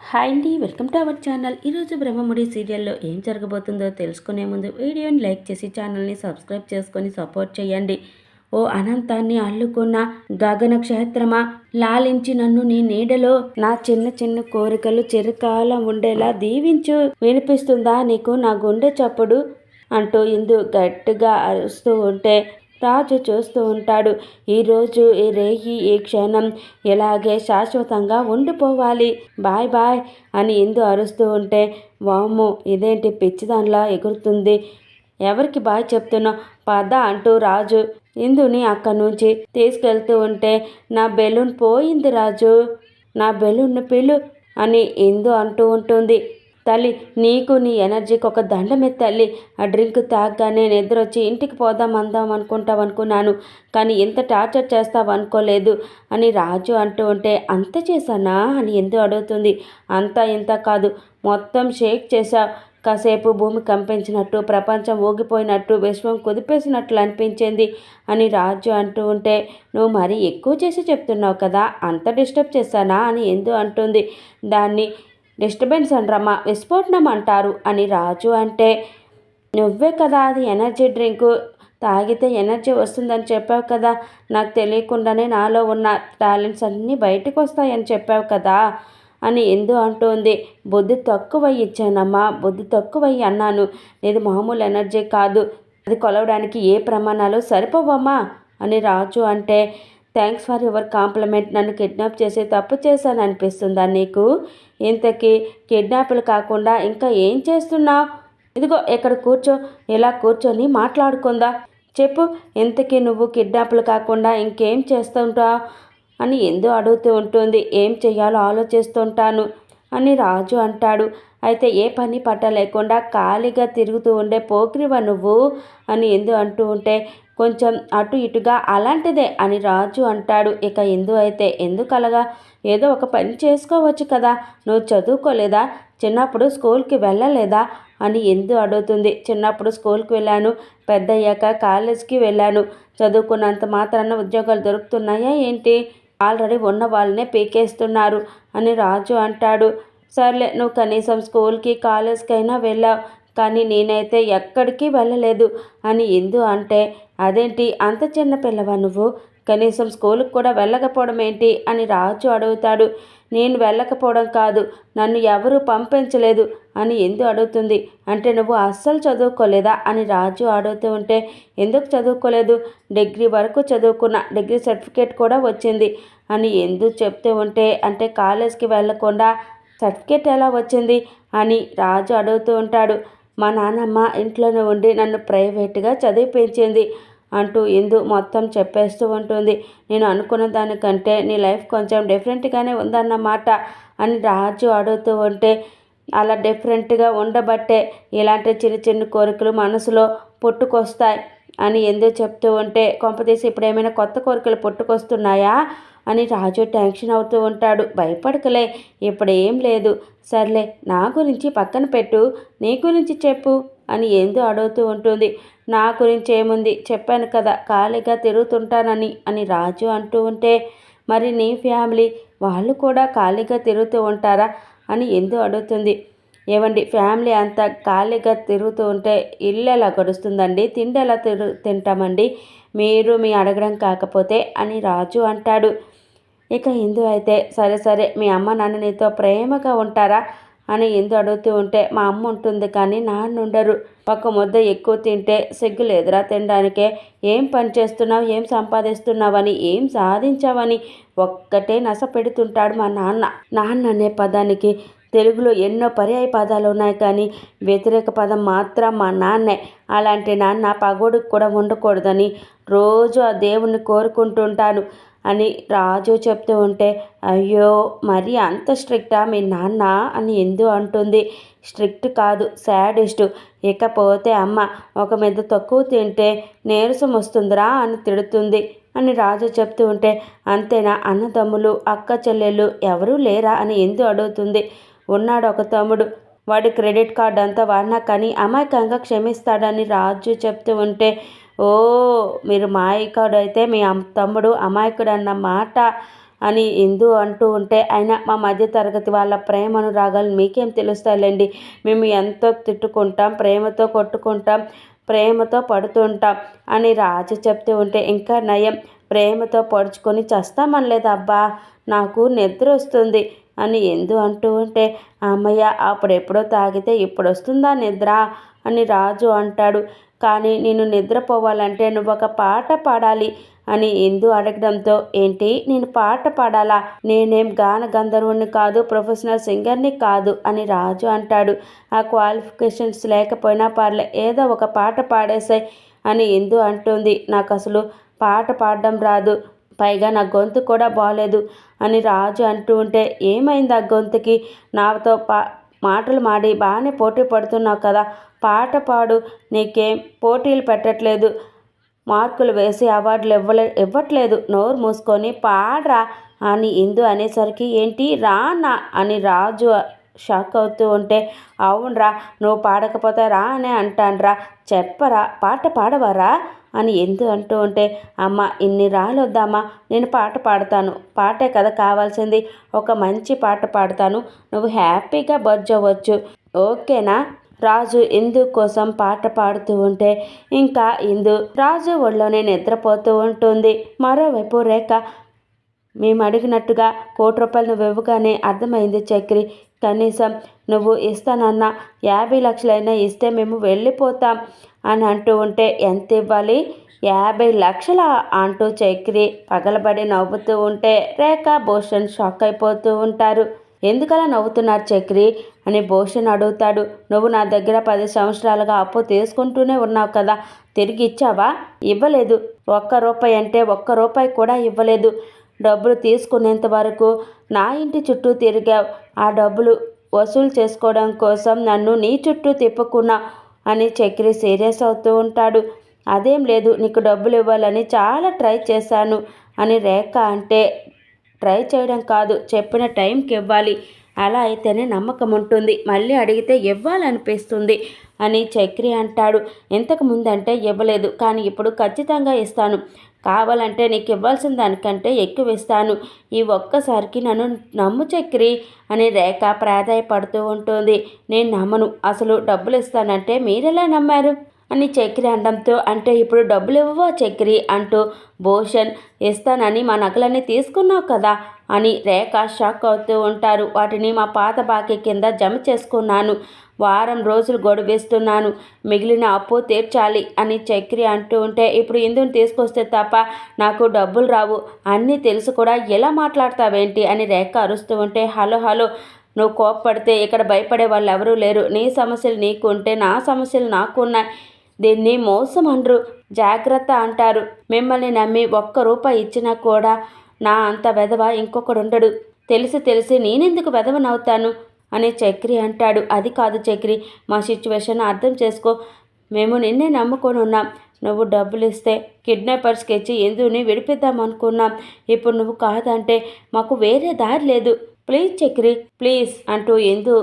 Hi అండి, welcome to our channel. ఈరోజు బ్రహ్మముడి సీరియల్లో ఏం జరగబోతుందో తెలుసుకునే ముందు వీడియోని లైక్ చేసి ఛానల్ని సబ్స్క్రైబ్ చేసుకొని సపోర్ట్ చేయండి. ఓ అనంతాన్ని అల్లుకున్న గగన క్షేత్రమా, లాలించి నన్ను నీ నీడలో నా చిన్న చిన్న కోరికలు చిరకాలం ఉండేలా దీవించు. వినిపిస్తుందా నీకు నా గుండె చప్పుడు అంటూ ఇందు గట్టిగా అరుస్తూ ఉంటే రాజు చూస్తూ ఉంటాడు. ఈరోజు ఈ రేయి ఈ క్షణం ఇలాగే శాశ్వతంగా ఉండిపోవాలి, బాయ్ బాయ్ అని ఇందు అరుస్తూ ఉంటే, వామ్మో ఇదేంటి పిచ్చిదానిలా ఎగురుతుంది, ఎవరికి బాయ్ చెప్తున్నావు పద అంటూ రాజు ఇందుని అక్కడి నుంచి తీసుకెళ్తూ ఉంటే, నా బెలూన్ పోయింది రాజు, నా బెలూన్ను పిలు అని ఇందు అంటూ ఉంటుంది. తల్లి నీకు నీ ఎనర్జీకి ఒక దండమే తల్లి, ఆ డ్రింక్ తాగగానే నిద్రొచ్చి ఇంటికి పోదాం అందాం అనుకున్నాను, కానీ ఇంత టార్చర్ చేస్తావు అనుకోలేదు అని రాజు అంటూ ఉంటే, అంత చేశానా అని ఎందుకు అడుగుతుంది. అంతా ఇంత కాదు, మొత్తం షేక్ చేశావు, కాసేపు భూమి కంపించినట్టు, ప్రపంచం ఊగిపోయినట్టు, విశ్వం కుదిపేసినట్లు అనిపించింది అని రాజు అంటూ ఉంటే, నువ్వు మరీ ఎక్కువ చేసి చెప్తున్నావు కదా, అంత డిస్టర్బ్ చేశానా అని ఎందు అంటుంది. దాన్ని డిస్టర్బెన్స్ అనరమ్మా, విస్ఫోటనం అంటారు అని రాజు అంటే, నువ్వే కదా అది ఎనర్జీ డ్రింకు, తాగితే ఎనర్జీ వస్తుందని చెప్పావు కదా, నాకు తెలియకుండానే నాలో ఉన్న టాలెంట్స్ అన్నీ బయటకు వస్తాయని చెప్పావు కదా అని ఎందు అంటుంది. బుద్ధి తక్కువ ఇచ్చానమ్మా, బుద్ధి తక్కువ అన్నాను, ఇది మామూలు ఎనర్జీ కాదు, అది కొలవడానికి ఏ ప్రమాణాలు సరిపోవమ్మా అని రాజు అంటే, థ్యాంక్స్ ఫర్ యువర్ కాంప్లిమెంట్, నన్ను కిడ్నాప్ చేసి తప్పు చేశాను అనిపిస్తుందా నీకు, ఇంతకీ కిడ్నాపులు కాకుండా ఇంకా ఏం చేస్తున్నావు, ఇదిగో ఇక్కడ కూర్చో, ఇలా కూర్చొని మాట్లాడుకుందా, చెప్పు ఇంతకీ నువ్వు కిడ్నాపులు కాకుండా ఇంకేం చేస్తుంటావు అని ఎందు అడుగుతూ ఉంటుంది. ఏం చెయ్యాలో ఆలోచిస్తుంటాను అని రాజు అంటాడు. అయితే ఏ పని పట్ట లేకుండా ఖాళీగా తిరుగుతూ ఉండే పోకిరివా నువ్వు అని ఎందు అంటూ ఉంటే, కొంచెం అటు ఇటుగా అలాంటిదే అని రాజు అంటాడు. ఇక ఎందు అయితే, ఎందుకలగా, ఏదో ఒక పని చేసుకోవచ్చు కదా, నువ్వు చదువుకోలేదా, చిన్నప్పుడు స్కూల్కి వెళ్ళలేదా అని ఎందు అడుగుతుంది. చిన్నప్పుడు స్కూల్కి వెళ్ళాను, పెద్దయ్యాక కాలేజ్కి వెళ్ళాను, చదువుకున్నంత మాత్రాన ఉద్యోగాలు దొరుకుతున్నాయా ఏంటి, ఆల్రెడీ ఉన్న వాళ్ళనే పీకేస్తున్నారు అని రాజు అంటాడు. సర్లే, నువ్వు కనీసం స్కూల్కి కాలేజ్కైనా వెళ్ళావు, కానీ నేనైతే ఎక్కడికి వెళ్ళలేదు అని ఎందు అంటే, అదేంటి అంత చిన్న పిల్లవా నువ్వు, కనీసం స్కూల్కి కూడా వెళ్ళకపోవడం ఏంటి అని రాజు అడుగుతాడు. నేను వెళ్ళకపోవడం కాదు, నన్ను ఎవరూ పంపించలేదు అని ఎందు అడుగుతుంది. అంటే నువ్వు అస్సలు చదువుకోలేదా అని రాజు అడుగుతూ ఉంటే, ఎందుకు చదువుకోలేదు, డిగ్రీ వరకు చదువుకున్న, డిగ్రీ సర్టిఫికేట్ కూడా వచ్చింది అని ఎందు చెప్తూ ఉంటే, అంటే కాలేజ్కి వెళ్ళకుండా సర్టిఫికేట్ ఎలా వచ్చింది అని రాజు అడుగుతూ ఉంటాడు. మా నాన్నమ్మ ఇంట్లోనే ఉండి నన్ను ప్రైవేట్గా చదివిపించింది అంటూ ఇందు మొత్తం చెప్పేస్తూ ఉంటుంది. నేను అనుకున్న దానికంటే నీ లైఫ్ కొంచెం డిఫరెంట్గానే ఉందన్నమాట అని రాజు అడుగుతూ ఉంటే, అలా డిఫరెంట్గా ఉండబట్టే ఇలాంటి చిన్న చిన్న కోరికలు మనసులో పుట్టుకొస్తాయి అని ఎందుకు చెప్తూ ఉంటే, కొంపతీసి ఇప్పుడు ఏమైనా కొత్త కోరికలు పుట్టుకొస్తున్నాయా అని రాజు టెన్షన్ అవుతూ ఉంటాడు. భయపడకలే, ఇప్పుడు ఏం లేదు, సర్లే నా గురించి పక్కన పెట్టు, నీ గురించి చెప్పు అని ఎందు అడుగుతూ ఉంటుంది. నా గురించి ఏముంది, చెప్పాను కదా ఖాళీగా తిరుగుతుంటానని అని రాజు అంటూ ఉంటే, మరి నీ ఫ్యామిలీ వాళ్ళు కూడా ఖాళీగా తిరుగుతూ ఉంటారా అని ఎందు అడుగుతుంది. ఏవండి, ఫ్యామిలీ అంతా ఖాళీగా తిరుగుతూ ఉంటే ఇల్లు ఎలా గడుస్తుందండి, తిండి ఎలా తింటామండి, మీరు మీ అడగడం కాకపోతే అని రాజు అంటాడు. ఇక ఇందు అయితే, సరే సరే మీ అమ్మ నాన్న నీతో ప్రేమగా ఉంటారా అని ఎందు అడుగుతూ ఉంటే, మా అమ్మ ఉంటుంది కానీ నాన్న ఉండరు, ఒక ముద్ద ఎక్కువ తింటే సిగ్గు లేదురా తినడానికే, ఏం పని చేస్తున్నావు, ఏం సంపాదిస్తున్నావని, ఏం సాధించావని ఒక్కటే నస పెడుతుంటాడు మా నాన్న. నాన్న అనే పదానికి తెలుగులో ఎన్నో పర్యాయ పదాలు ఉన్నాయి, కానీ వ్యతిరేక పదం మాత్రం మా నాన్నే. అలాంటి నాన్న పగోడికి కూడా ఉండకూడదని రోజు ఆ దేవుణ్ణి కోరుకుంటుంటాను అని రాజు చెప్తూ ఉంటే, అయ్యో మరి అంత స్ట్రిక్టా మీ నాన్న అని ఎందు అంటుంది. స్ట్రిక్ట్ కాదు, శాడిస్టు. ఇకపోతే అమ్మ ఒక మీద తక్కువ తింటే నీరసం వస్తుందిరా అని తిడుతుంది అని రాజు చెప్తూ ఉంటే, అంతేనా, అన్నదమ్ములు అక్క చెల్లెళ్ళు ఎవరూ లేరా అని ఎందు అడుగుతుంది. ఉన్నాడు ఒక తమ్ముడు, వాడి క్రెడిట్ కార్డ్ అంతా వాడినా కానీ అమాయకంగా క్షమిస్తాడని రాజు చెప్తూ ఉంటే, ఓ మీరు మాయకుడు అయితే మీ తమ్ముడు అమాయకుడు అన్న మాట అని ఇందు అంటూ ఉంటే, అయినా మా మధ్య తరగతి వాళ్ళ ప్రేమానురాగాలు మీకేం తెలుస్తాయిలేండి. మేము ఎంతో తిట్టుకుంటాం, ప్రేమతో కొట్టుకుంటాం, ప్రేమతో పడుతుంటాం అని రాజు చెప్తూ ఉంటే, ఇంకా నయం ప్రేమతో పడుచుకొని చస్తామనలేదబ్బా, నాకు నిద్ర వస్తుంది అని ఎందు అంటూ ఉంటే, అమ్మయ్య అప్పుడెప్పుడో తాగితే ఇప్పుడు వస్తుందా నిద్ర అని రాజు అంటాడు. కానీ నేను నిద్రపోవాలంటే నువ్వు ఒక పాట పాడాలి అని ఎందు అడగడంతో, ఏంటి నేను పాట పాడాలా? నేనేం గాన గంధర్వుని కాదు, ప్రొఫెషనల్ సింగర్ని కాదు అని రాజు అంటాడు. ఆ క్వాలిఫికేషన్స్ లేకపోయినా పర్లే, ఏదో ఒక పాట పాడేసాయి అని ఎందు అంటుంది. నాకు అసలు పాట పాడడం రాదు, పైగా నా గొంతు కూడా బాగలేదు అని రాజు అంటూ ఉంటే, ఏమైంది ఆ గొంతుకి? నాతో మాటలు మాడి బాగానే పోటీ పడుతున్నావు కదా, పాట పాడు. నీకేం పోటీలు పెట్టట్లేదు, మార్కులు వేసి అవార్డులు ఇవ్వట్లేదు, నోరు మూసుకొని పాడరా అని ఇందు అనేసరికి, ఏంటి రానా అని రాజు షాక్ అవుతూ ఉంటే, అవునరా, నువ్వు పాడకపోతే రా అనే అంటాన్రా, చెప్పరా పాట పాడవరా అని ఎందు అంటూ ఉంటే, అమ్మ ఇన్ని రాలొద్దమ్మా, నేను పాట పాడతాను, పాటే కదా కావాల్సింది, ఒక మంచి పాట పాడతాను, నువ్వు హ్యాపీగా బజ్జవచ్చు, ఓకేనా? రాజు ఇందు కోసం పాట పాడుతూ ఉంటే, ఇంకా ఇందు రాజు ఒళ్ళోనే నిద్రపోతూ ఉంటుంది. మరోవైపు రేఖ, మేము అడిగినట్టుగా 1,00,00,000 రూపాయలు నువ్వు ఇవ్వగానే అర్థమైంది చక్రి, కనీసం నువ్వు ఇస్తానన్నా 50 లక్షలైనా ఇస్తే మేము వెళ్ళిపోతాం అని అంటూ ఉంటే, ఎంత ఇవ్వాలి? 50 లక్షలా అంటూ చక్రి పగలబడి నవ్వుతూ ఉంటే రేఖ, భూషణ్ షాక్ అయిపోతూ ఉంటారు. ఎందుకలా నవ్వుతున్నారు చక్రి అని భూషణ్ అడుగుతాడు. నువ్వు నా దగ్గర 10 సంవత్సరాలుగా అప్పు తీసుకుంటూనే ఉన్నావు కదా, తిరిగి ఇచ్చావా? ఇవ్వలేదు. ₹1 అంటే ₹1 కూడా ఇవ్వలేదు. డబ్బులు తీసుకునేంత వరకు నా ఇంటి చుట్టూ తిరిగావు, ఆ డబ్బులు వసూలు చేసుకోవడం కోసం నన్ను నీ చుట్టూ తిప్పుకున్నా అని చక్రి సీరియస్ అవుతూ ఉంటాడు. అదేం లేదు, నీకు డబ్బులు ఇవ్వాలని చాలా ట్రై చేశాను అని రేఖ అంటే, ట్రై చేయడం కాదు, చెప్పిన టైంకి ఇవ్వాలి, అలా అయితేనే నమ్మకం ఉంటుంది, మళ్ళీ అడిగితే ఇవ్వాలనిపిస్తుంది అని చక్రి అంటాడు. ఇంతకు ముందంటే ఇవ్వలేదు, కానీ ఇప్పుడు ఖచ్చితంగా ఇస్తాను, కావాలంటే నీకు ఇవ్వాల్సిన దానికంటే ఎక్కువ ఇస్తాను, ఈ ఒక్కసారికి నన్ను నమ్ము చక్రి అని రేఖ ప్రాధాయపడుతూ ఉంటుంది. నేను నమ్మను, అసలు డబ్బులు ఇస్తానంటే మీరెలా నమ్మారు అని చక్రి అనడంతో, అంటే ఇప్పుడు డబ్బులు ఇవ్వవా చక్రి అంటూ భూషణ్, ఇస్తానని మా నగలన్నీ తీసుకున్నావు కదా అని రేఖ షాక్ అవుతూ ఉంటారు. వాటిని మా పాత బాకీ కింద జమ చేసుకున్నాను, వారం రోజులు గొడవేస్తున్నాను, మిగిలిన అప్పు తీర్చాలి అని చక్రి అంటూ ఉంటే, ఇప్పుడు ఇందుని తీసుకొస్తే తప్ప నాకు డబ్బులు రావు, అన్నీ తెలుసు కూడా ఎలా మాట్లాడతావేంటి అని రేఖ అరుస్తూ ఉంటే, హలో హలో, నువ్వు కోప్పడితే ఇక్కడ భయపడే వాళ్ళు ఎవరూ లేరు, నీ సమస్యలు నీకు ఉంటే నా సమస్యలు నాకు ఉన్నాయి, దీన్ని మోసం అనరు, జాగ్రత్త అంటారు, మిమ్మల్ని నమ్మి ₹1 ఇచ్చినా కూడా నా అంత వెధవ ఇంకొకడు ఉండడు, తెలిసి నేనెందుకు వెధవనవుతాను అని చక్రి అంటాడు. అది కాదు చక్రి, మా సిచ్యువేషన్ అర్థం చేసుకో, మేము నిన్నే నమ్ముకొని ఉన్నాం, నువ్వు డబ్బులు ఇస్తే కిడ్నాపర్స్కి ఇచ్చి ఎందుని విడిపిద్దాం అనుకున్నాం, ఇప్పుడు నువ్వు కాదంటే మాకు వేరే దారి లేదు, ప్లీజ్ చక్రి ప్లీజ్ అంటూ ఎందు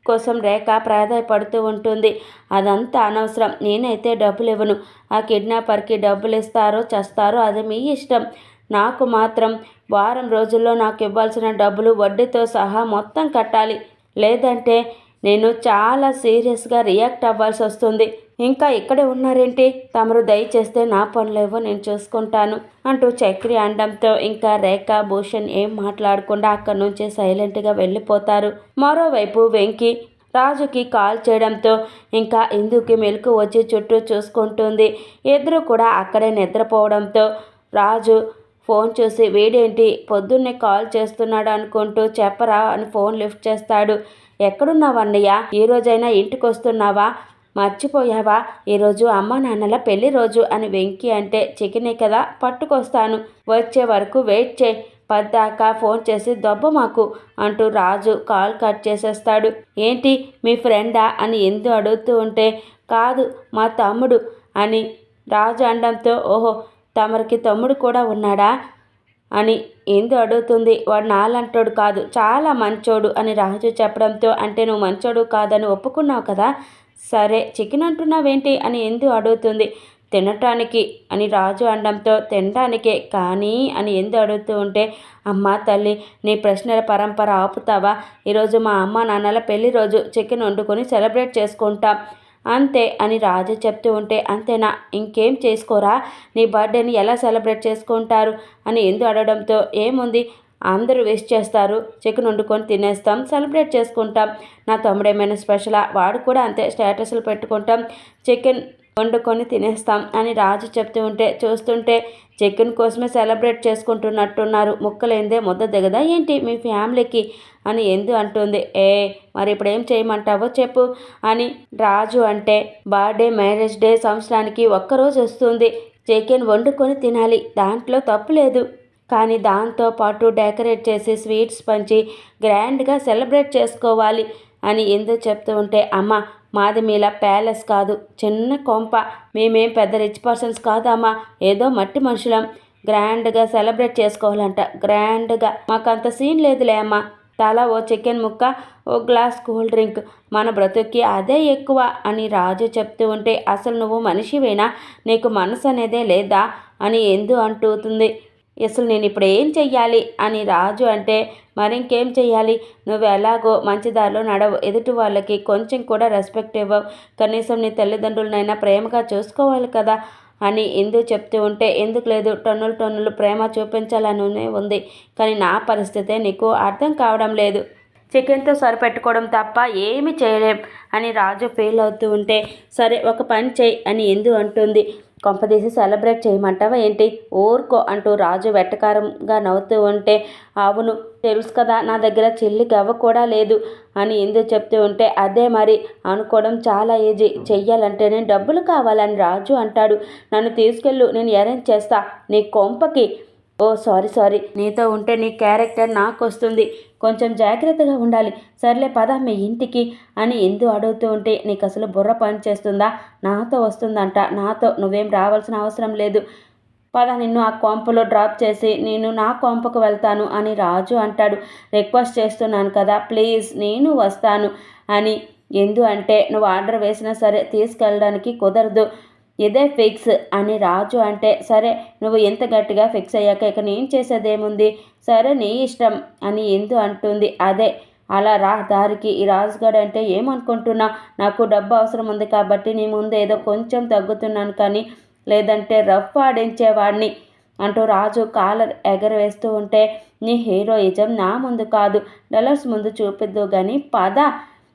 కోసం రేఖ ప్రాధాయపడుతూ ఉంటుంది. అదంతా అనవసరం, నేనైతే డబ్బులు ఇవ్వను, ఆ కిడ్నాపర్కి డబ్బులు ఇస్తారో చస్తారో అది మీ ఇష్టం, నాకు మాత్రం వారం రోజుల్లో నాకు ఇవ్వాల్సిన డబ్బులు వడ్డీతో సహా మొత్తం కట్టాలి, లేదంటే నేను చాలా సీరియస్గా రియాక్ట్ అవ్వాల్సి వస్తుంది, ఇంకా ఇక్కడే ఉన్నారేంటి, తమరు దయచేస్తే నా పనులేవో నేను చూసుకుంటాను అంటూ చక్రి అనడంతో ఇంకా రేఖ, భూషణ్ ఏం మాట్లాడకుండా అక్కడి నుంచి సైలెంట్గా వెళ్ళిపోతారు. మరోవైపు వెంకీ రాజుకి కాల్ చేయడంతో ఇంకా ఇందుకి మెలకు వచ్చి చుట్టూ చూసుకుంటుంది. ఇద్దరు కూడా అక్కడే నిద్రపోవడంతో రాజు ఫోన్ చూసి, వీడేంటి పొద్దున్నే కాల్ చేస్తున్నాడు అనుకుంటూ చెప్పరా అని ఫోన్ లిఫ్ట్ చేస్తాడు. ఎక్కడున్నావన్నయ్య, ఈరోజైనా ఇంటికి వస్తున్నావా, మర్చిపోయావా, ఈరోజు అమ్మా నాన్నల పెళ్లి రోజు అని వెంకీ అంటే, చికెనే కదా పట్టుకొస్తాను, వచ్చే వరకు వెయిట్ చేయి, పద్దాకా ఫోన్ చేసి దొబ్బ మాకు అంటూ రాజు కాల్ కట్ చేసేస్తాడు. ఏంటి మీ ఫ్రెండా అని ఎందు అడుగుతూ ఉంటే, కాదు మా తమ్ముడు అని రాజు అనడంతో, ఓహో తమరికి తమ్ముడు కూడా ఉన్నాడా అని ఎందు అడుగుతుంది. వాడు నాలంటోడు కాదు, చాలా మంచోడు అని రాజు చెప్పడంతో, అంటే నువ్వు మంచోడు కాదని ఒప్పుకున్నావు కదా, సరే చికెన్ అంటున్నావేంటి అని ఎందు అడుగుతుంది. తినటానికి అని రాజు అనడంతో తినటానికే కానీ అని ఎందు అడుగుతూ ఉంటే అమ్మ తల్లి నీ ప్రశ్నల పరంపర ఆపుతావా? ఈరోజు మా అమ్మ నాన్నల పెళ్లి రోజు చికెన్ వండుకొని సెలబ్రేట్ చేసుకుంటాం అంతే అని రాజు చెప్తూ ఉంటే అంతేనా ఇంకేం చేసుకోరా? నీ బర్త్డేని ఎలా సెలబ్రేట్ చేసుకుంటారు అని ఎందు అడగడంతో ఏముంది అందరూ విష్ చేస్తారు, చికెన్ వండుకొని తినేస్తాం, సెలబ్రేట్ చేసుకుంటాం. నా తమ్ముడు ఏమైనా స్పెషలా? వాడు కూడా అంతే స్టేటస్లు పెట్టుకుంటాం, చికెన్ వండుకొని తినేస్తాం అని రాజు చెప్తూ ఉంటే చూస్తుంటే చికెన్ కోసమే సెలబ్రేట్ చేసుకుంటున్నట్టున్నారు. ముక్కలేందే ముద్ద దిగదా ఏంటి మీ ఫ్యామిలీకి అని ఎందు అంటుంది. మరి ఇప్పుడు ఏం చేయమంటావో చెప్పు అని రాజు అంటే బర్త్డే మ్యారేజ్ డే సంవత్సరానికి ఒక్కరోజు వస్తుంది, చికెన్ వండుకొని తినాలి, దాంట్లో తప్పు లేదు. కానీ దాంతోపాటు డెకరేట్ చేసి స్వీట్స్ పంచి గ్రాండ్గా సెలబ్రేట్ చేసుకోవాలి అని ఎందుకు చెప్తూ ఉంటే అమ్మ మాది మీలా ప్యాలెస్ కాదు, చిన్న కొంప, మేమేం పెద్ద రిచ్ పర్సన్స్ కాదమ్మా, ఏదో మట్టి మనుషులం, గ్రాండ్గా సెలబ్రేట్ చేసుకోవాలంట, గ్రాండ్గా మాకంత సీన్ లేదులే అమ్మ, తలా ఓ చికెన్ ముక్క, ఓ గ్లాస్ కూల్ డ్రింక్, మన బ్రతుక్కి అదే ఎక్కువ అని రాజు చెప్తూ ఉంటే అసలు నువ్వు మనిషివేనా, నీకు మనసు అనేదే లేదా అని ఎందు అంటుంది. అసలు నేను ఇప్పుడు ఏం చెయ్యాలి అని రాజు అంటే మరింకేం చెయ్యాలి, నువ్వు ఎలాగో మంచి దారిలో నడవు, ఎదుటి వాళ్ళకి కొంచెం కూడా రెస్పెక్ట్ ఇవ్వవు, కనీసం నీ తల్లిదండ్రులనైనా ప్రేమగా చూసుకోవాలి కదా అని ఎందుకు చెప్తూ ఉంటే ఎందుకు లేదు, టన్నులు టన్నులు ప్రేమ చూపించాలనే ఉంది, కానీ నా పరిస్థితే నీకు అర్థం కావడం లేదు, చికెన్తో సరిపెట్టుకోవడం తప్ప ఏమీ చేయలేం అని రాజు ఫీల్ అవుతూ ఉంటే సరే ఒక పని చేయి అని ఎందు అంటుంది. కొంపదీసి సెలబ్రేట్ చేయమంటావా ఏంటి? ఊరుకో అంటూ రాజు వెట్టకారంగా నవ్వుతూ ఉంటే అవును తెలుసు కదా నా దగ్గర చిల్లి గవ్వ కూడా లేదు అని ఎందుకు చెప్తూ ఉంటే అదే మరి అనుకోవడం చాలా ఈజీ, చెయ్యాలంటేనే డబ్బులు కావాలని రాజు అంటాడు, నన్ను తీసుకెళ్ళు నేను అరేంజ్ చేస్తా నీ కొంపకి. ఓ సారీ నీతో ఉంటే నీ క్యారెక్టర్ నాకు వస్తుంది, కొంచెం జాగ్రత్తగా ఉండాలి, సర్లే పద మీ ఇంటికి అని ఎందు అడుగుతూ ఉంటే నీకు అసలు బుర్ర పని చేస్తుందా, నాతో వస్తుందంట, నాతో నువ్వేం రావాల్సిన అవసరం లేదు, పద నిన్ను ఆ కొంపలో డ్రాప్ చేసి నేను నా కొంపకు వెళ్తాను అని రాజు అంటాడు. రిక్వెస్ట్ చేస్తున్నాను కదా ప్లీజ్ నేను వస్తాను అని ఎందు అంటే నువ్వు ఆర్డర్ వేసినా సరే తీసుకెళ్ళడానికి కుదరదు, ఇదే ఫిక్స్ అని రాజు అంటే సరే నువ్వు ఎంత గట్టిగా ఫిక్స్ అయ్యాక ఇక నేను చేసేదేముంది, సరే నీ ఇష్టం అని ఎందు అంటుంది. అదే అలా రా దారికి, ఈ రాజుగాడు అంటే ఏమనుకుంటున్నా, నాకు డబ్బు అవసరం ఉంది కాబట్టి నీ ముందు ఏదో కొంచెం తగ్గుతున్నాను కానీ లేదంటే రఫ్ ఆడించేవాడిని అంటూ రాజు కాలర్ ఎగరవేస్తూ ఉంటే నీ హీరోయిజం నా ముందు కాదు డలర్స్ ముందు చూపిద్దు కానీ పద,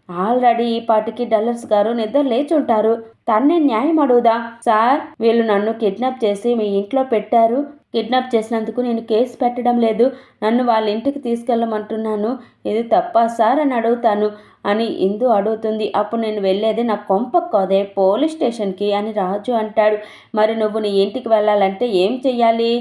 ఆల్రెడీ ఈ పాటికి డల్లర్స్ గారు నిద్ర లేచుంటారు, తన్నే న్యాయం అడుగుదా. సార్ వీళ్ళు నన్ను కిడ్నాప్ చేసి మీ ఇంట్లో పెట్టారు, కిడ్నాప్ చేసినందుకు నేను కేసు పెట్టడం లేదు, నన్ను వాళ్ళ ఇంటికి తీసుకెళ్ళమంటున్నాను, ఇది తప్పా సార్ అని అడుగుతాను అని ఇందు అడుగుతుంది. అప్పుడు నేను వెళ్ళేది నా కొంపకు కాదే పోలీస్ స్టేషన్కి అని రాజు అంటాడు. మరి నువ్వు నీ ఇంటికి వెళ్ళాలంటే ఏం చెయ్యాలి,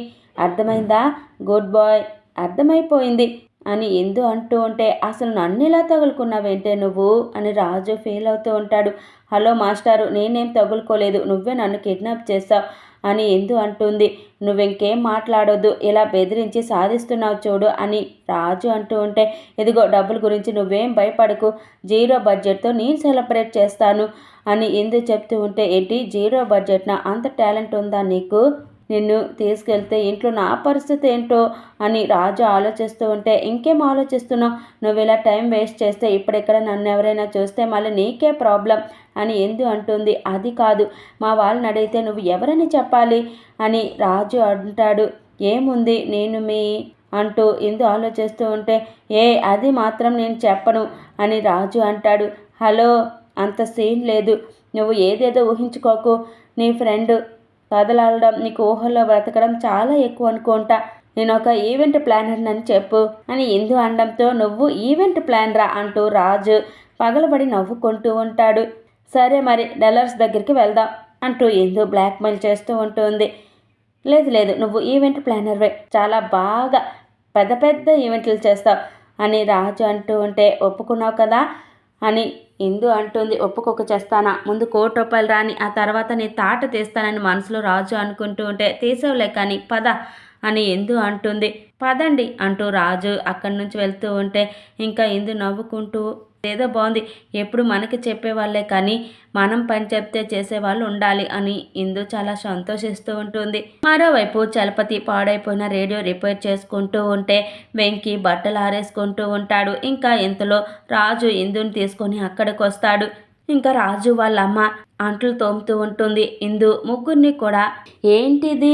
అర్థమైందా? గుడ్ బాయ్, అర్థమైపోయింది అని ఎందు అంటూ ఉంటే అసలు నన్ను ఇలా తగులుకున్నావేంటే నువ్వు అని రాజు ఫీల్ అవుతూ ఉంటాడు. హలో మాస్టారు నేనేం తగులుకోలేదు, నువ్వే నన్ను కిడ్నాప్ చేస్తావు అని ఎందు అంటుంది. నువ్వింకేం మాట్లాడొద్దు, ఇలా బెదిరించి సాధిస్తున్నావు చూడు అని రాజు అంటూ ఉంటే ఇదిగో డబ్బుల గురించి నువ్వేం భయపడకు, జీరో బడ్జెట్తో నేను సెలబ్రేట్ చేస్తాను అని ఎందు చెప్తూ ఉంటే ఏంటి జీరో బడ్జెట్నా, అంత టాలెంట్ ఉందా నీకు, నిన్ను తీసుకెళ్తే ఇంట్లో నా పరిస్థితి ఏంటో అని రాజు ఆలోచిస్తూ ఉంటే ఇంకేం ఆలోచిస్తున్నావు, నువ్వు ఇలా టైం వేస్ట్ చేస్తే ఇప్పుడెక్కడ నన్ను ఎవరైనా చూస్తే మళ్ళీ నీకే ప్రాబ్లం అని ఎందు అంటుంది. అది కాదు మా వాళ్ళని అడిగితే నువ్వు ఎవరని చెప్పాలి అని రాజు అంటాడు. ఏముంది నేను మీ అంటూ ఎందు ఆలోచిస్తూ ఉంటే అది మాత్రం నేను చెప్పను అని రాజు అంటాడు. హలో అంత సీన్ లేదు, నువ్వు ఏదేదో ఊహించుకోకు, నీ ఫ్రెండ్ కదలాడడం నీకు ఊహల్లో బ్రతకడం చాలా ఎక్కువ అనుకుంటా, నేను ఒక ఈవెంట్ ప్లానర్ అని చెప్పు అని ఎందు అనడంతో నువ్వు ఈవెంట్ ప్లానరా అంటూ రాజు పగలబడి నవ్వుకుంటూ ఉంటాడు. సరే మరి డల్లర్స్ దగ్గరికి వెళ్దాం అంటూ ఎందు బ్లాక్మెయిల్ చేస్తూ ఉంటుంది. లేదు నువ్వు ఈవెంట్ ప్లానర్వే, చాలా బాగా పెద్ద పెద్ద ఈవెంట్లు చేస్తావు అని రాజు అంటూ ఉంటే ఒప్పుకున్నావు కదా అని ఇందు అంటుంది. ఒప్పుకోక చేస్తానా, ముందు ₹1,00,00,000 రాని ఆ తర్వాత నీ తాట తీస్తానని మనసులో రాజు అనుకుంటూ ఉంటే తీసేవులే కానీ పద అని ఇందు అంటుంది. పదండి అంటూ రాజు అక్కడి నుంచి వెళ్తూ ఉంటే ఇంకా ఇందు నవ్వుకుంటూ ఏదో బాగుంది, ఎప్పుడు మనకి చెప్పేవాళ్ళే కానీ మనం పని చెప్తే చేసేవాళ్ళు ఉండాలి అని ఇందు చాలా సంతోషిస్తూ ఉంటుంది. మరోవైపు చలపతి పాడైపోయిన రేడియో రిపేర్ చేసుకుంటూ ఉంటే వెంకీ బట్టలు ఆరేసుకుంటూ ఉంటాడు. ఇంకా ఇంతలో రాజు ఇందుని తీసుకొని అక్కడికి వస్తాడు. ఇంకా రాజు వాళ్ళ అమ్మ అంట్లు తోముతూ ఉంటుంది. ఇందు ముగ్గురిని కూడా ఏంటిది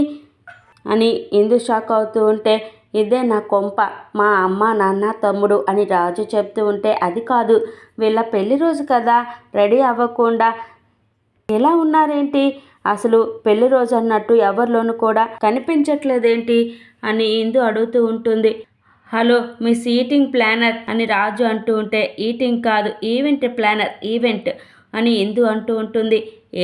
అని ఇందు షాక్ అవుతూ ఉంటే ఇదే నా కొంప, మా అమ్మ నాన్న తమ్ముడు అని రాజు చెప్తూ ఉంటే అది కాదు, వీళ్ళ పెళ్లి రోజు కదా, రెడీ అవ్వకుండా ఎలా ఉన్నారేంటి, అసలు పెళ్లి రోజు అన్నట్టు ఎవరిలోనూ కూడా కనిపించట్లేదేంటి అని ఇందు అడుగుతూ ఉంటుంది. హలో మిస్ ఈటింగ్ ప్లానర్ అని రాజు అంటూ ఉంటే ఈటింగ్ కాదు ఈవెంట్ ప్లానర్, ఈవెంట్ అని ఇందు అంటూ ఉంటుంది.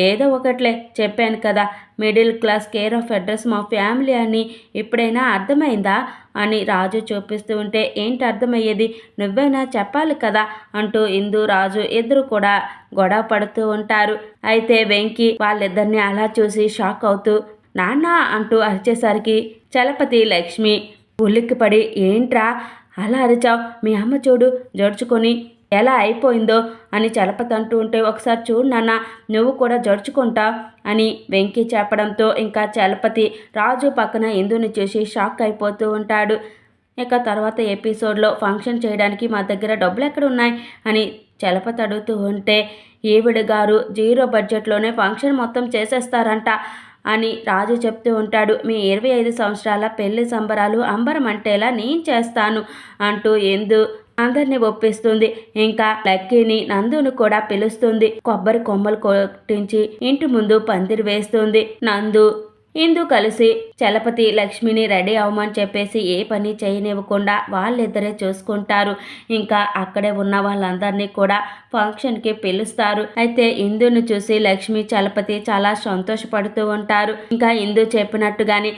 ఏదో ఒకట్లే, చెప్పాను కదా middle class care of address మా ఫ్యామిలీ అని, ఇప్పుడైనా అర్థమైందా అని రాజు చూపిస్తూ ఉంటే ఏంటి అర్థమయ్యేది, నువ్వైనా చెప్పాలి కదా అంటూ ఇందు రాజు ఇద్దరు కూడా గొడవ పడుతూ ఉంటారు. అయితే వెంకీ వాళ్ళిద్దరిని అలా చూసి షాక్ అవుతూ నాన్న అంటూ అరిచేసరికి చలపతి లక్ష్మి ఉలిక్కిపడి ఏంట్రా అలా అరిచావు, మీ అమ్మ చూడు జడుచుకొని ఎలా అయిపోయిందో అని చలపతి అంటూ ఉంటే ఒకసారి చూడు నాన్న నువ్వు కూడా జడుచుకుంటా అని వెంకీ చెప్పడంతో ఇంకా చలపతి రాజు పక్కన ఇందుని చూసి షాక్ అయిపోతూ ఉంటాడు. ఇక తర్వాత ఎపిసోడ్లో ఫంక్షన్ చేయడానికి మా దగ్గర డబ్బులు ఎక్కడ ఉన్నాయి అని చలపతి అడుగుతూ ఉంటే ఈవిడ గారు 0 బడ్జెట్లోనే ఫంక్షన్ మొత్తం చేసేస్తారంట అని రాజు చెప్తూ ఉంటాడు. మీ 25 సంవత్సరాల పెళ్లి సంబరాలు అంబరం అంటేలా నేను చేస్తాను అంటూ ఎందు అందరినీ ఒప్పిస్తుంది. ఇంకా లక్కీని నందును కూడా పిలుస్తుంది. కొబ్బరి కొమ్మలు కొట్టించి ఇంటి ముందు పందిరి వేస్తుంది. నందు ఇందు కలిసి చలపతి లక్ష్మిని రెడీ అవ్వమని చెప్పేసి ఏ పని చేయనివ్వకుండా వాళ్ళిద్దరే చూసుకుంటారు. ఇంకా అక్కడే ఉన్న వాళ్ళందరినీ కూడా ఫంక్షన్కి పిలుస్తారు. అయితే ఇందును చూసి లక్ష్మి చలపతి చాలా సంతోషపడుతూ ఉంటారు. ఇంకా ఇందు చెప్పినట్టుగానే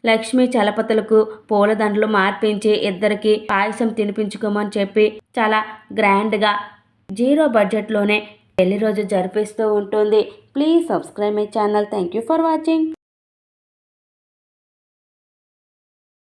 లక్ష్మి చలపతులకు పూలదండలు మార్పించి ఇద్దరికి పాయసం తినిపించుకోమని చెప్పి చాలా గ్రాండ్గా 0 బడ్జెట్లోనే పెళ్లి రోజు జరిపిస్తూ ఉంటుంది. Please subscribe my channel. Thank you for watching.